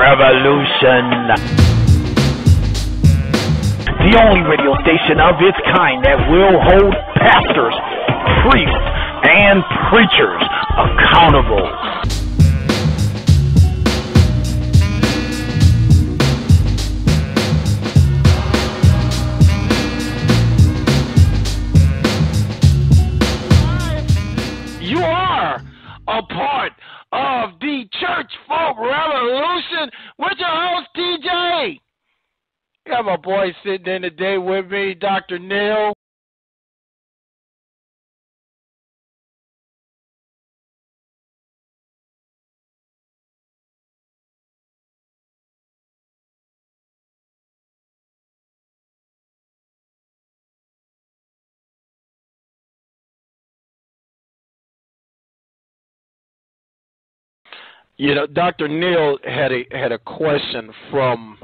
Revolution. The only radio station of its kind that will hold pastors, priests, and preachers accountable. You are a part of the Church Folk Revolution with your host, TJ. I got my boy sitting in today with me, Dr. Neil. You know, Dr. Neil had a question from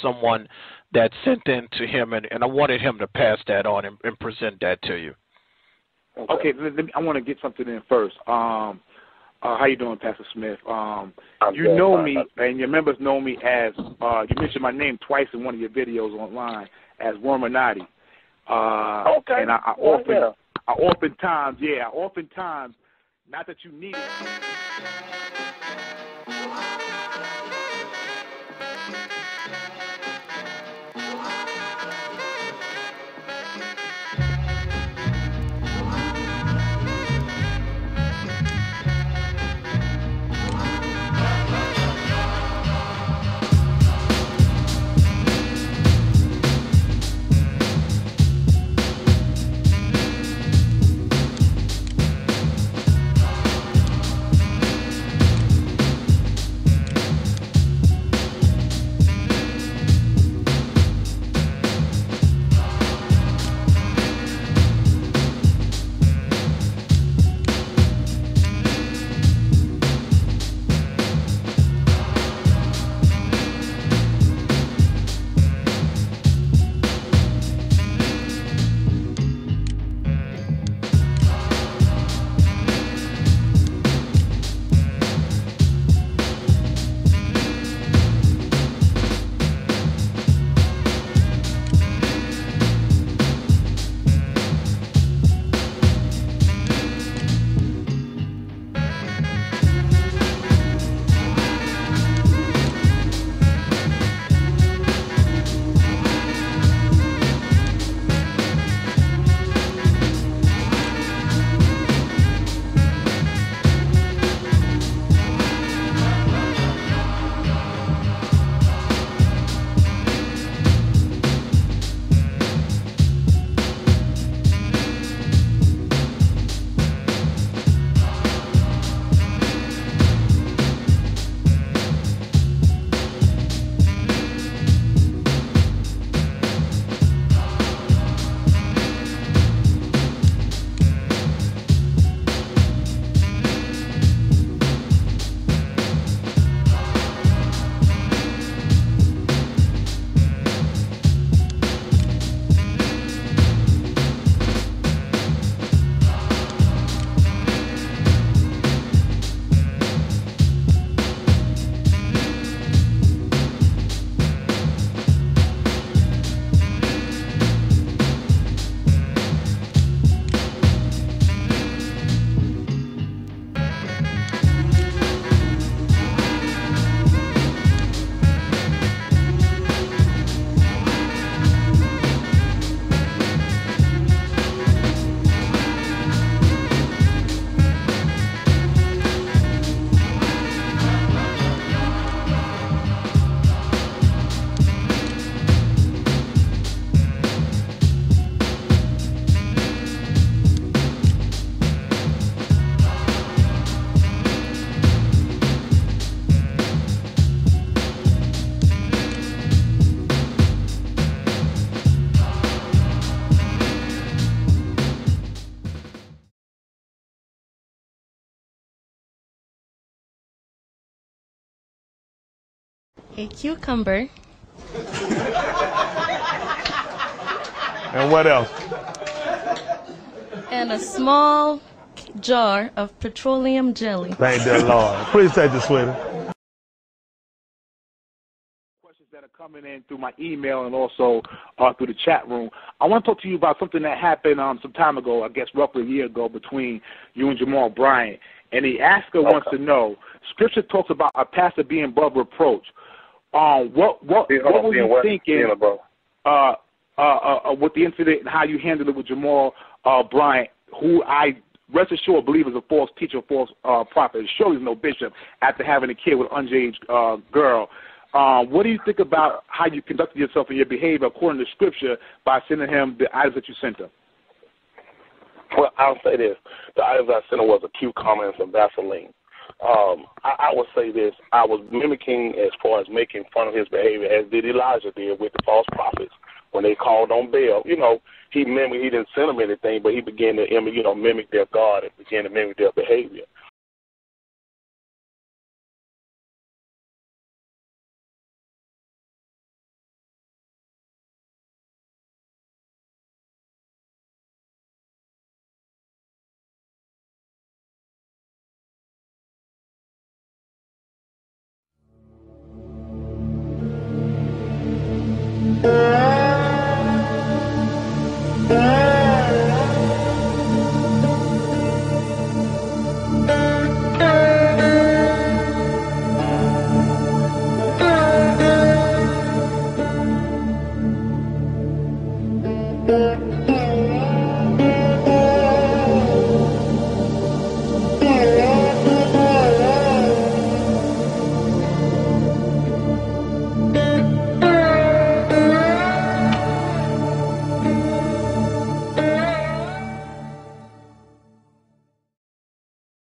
someone that sent in to him, and I wanted him to pass that on and present that to you. Okay, I want to get something in first. How you doing, Pastor Smith? You know me, and your members know me as, you mentioned my name twice in one of your videos online, as Worminati. Okay. And I oftentimes, not that you need it. A cucumber. And what else? And a small jar of petroleum jelly. Thank the Lord. Appreciate you, sweetie. coming in through my email and also through the chat room. I want to talk to you about something that happened some time ago, I guess roughly a year ago, between you and Jamal Bryant. And the asker wants to know, Scripture talks about a pastor being above reproach. What were you thinking with the incident and how you handled it with Jamal Bryant, who I rest assured believe is a false teacher, a false prophet? Surely he's no bishop after having a kid with an underage girl. What do you think about how you conducted yourself and your behavior according to Scripture by sending him the items that you sent him? Well, I'll say this. The items I sent him was a cucumber and some Vaseline. I would say this. I was mimicking as far as making fun of his behavior, as did Elijah did with the false prophets. When they called on Baal, he didn't send them anything, but he began to, mimic their God and began to mimic their behavior.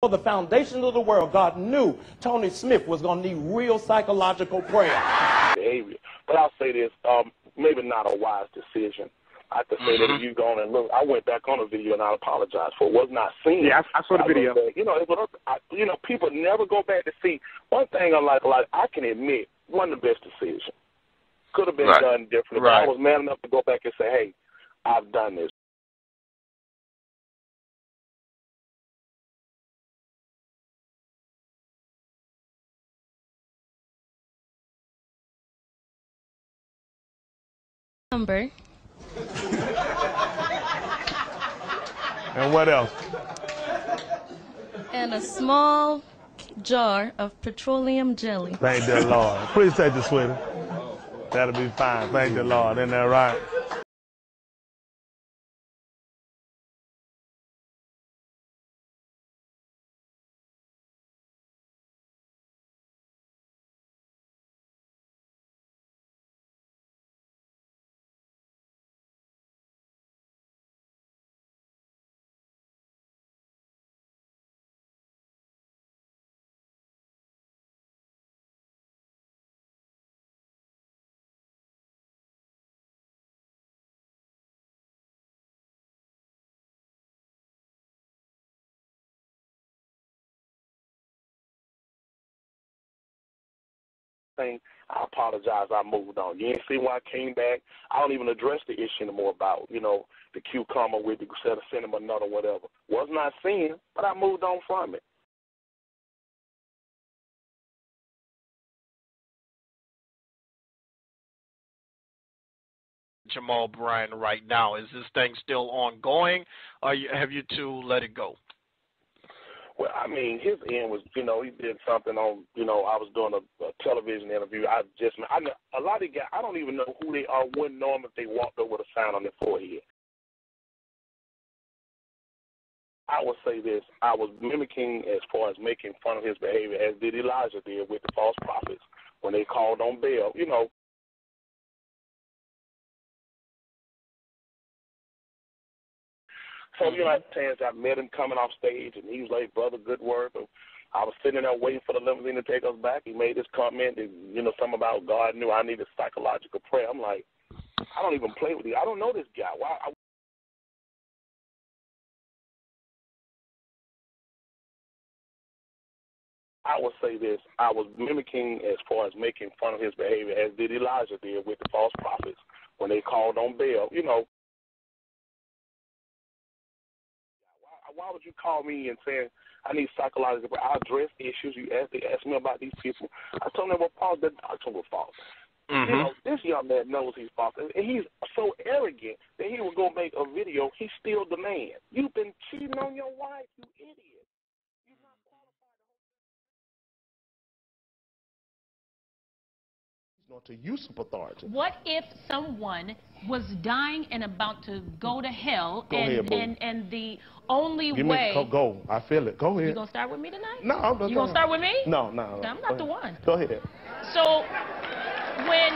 For the foundation of the world, God knew Tony Smith was going to need real psychological prayer. Behavior. But I'll say this, maybe not a wise decision. I have to say that if you go on and look, I went back on the video and I apologize for it. Was not seen. Yeah, I saw the video. People never go back to see. One thing I can admit, wasn't the best decision. Could have been done differently. But I was man enough to go back and say, hey, I've done this. Number. And what else? And a small jar of petroleum jelly. Thank the Lord. Appreciate you, sweetie. That'll be fine. Thank the Lord. Isn't that right? I apologize. I moved on. You ain't see why I came back. I don't even address the issue anymore about, the cucumber with the instead of sending him another whatever. Was not seen, but I moved on from it. Jamal Bryant right now. Is this thing still ongoing, or have you two let it go? Well, I mean, his end was, he did something on, I was doing a television interview. I know a lot of guys, I don't even know who they are, wouldn't know them if they walked up with a sign on their forehead. I would say this. I was mimicking as far as making fun of his behavior, as did Elijah did with the false prophets when they called on Baal, So, I met him coming off stage, and he was like, brother, good word. But I was sitting there waiting for the limousine to take us back. He made this comment, and, something about God knew I needed psychological prayer. I'm like, I don't even play with you. I don't know this guy. Why? I would say this. I was mimicking as far as making fun of his behavior, as did Elijah did with the false prophets when they called on Baal, Why would you call me and say I need psychological prayer? I address issues. They asked me about these people. I told them, well, Paul, the doctrine was false. You know, this young man knows he's false, and he's so arrogant that he will go make a video. He's still the man. You've been cheating on your wife, you idiot. You're not qualified to usurp authority. What if someone was dying and about to go to hell, and the only way... Go. I feel it. Go ahead. You gonna start with me tonight? No. You gonna start with me? No. I'm not the one. Go ahead. So when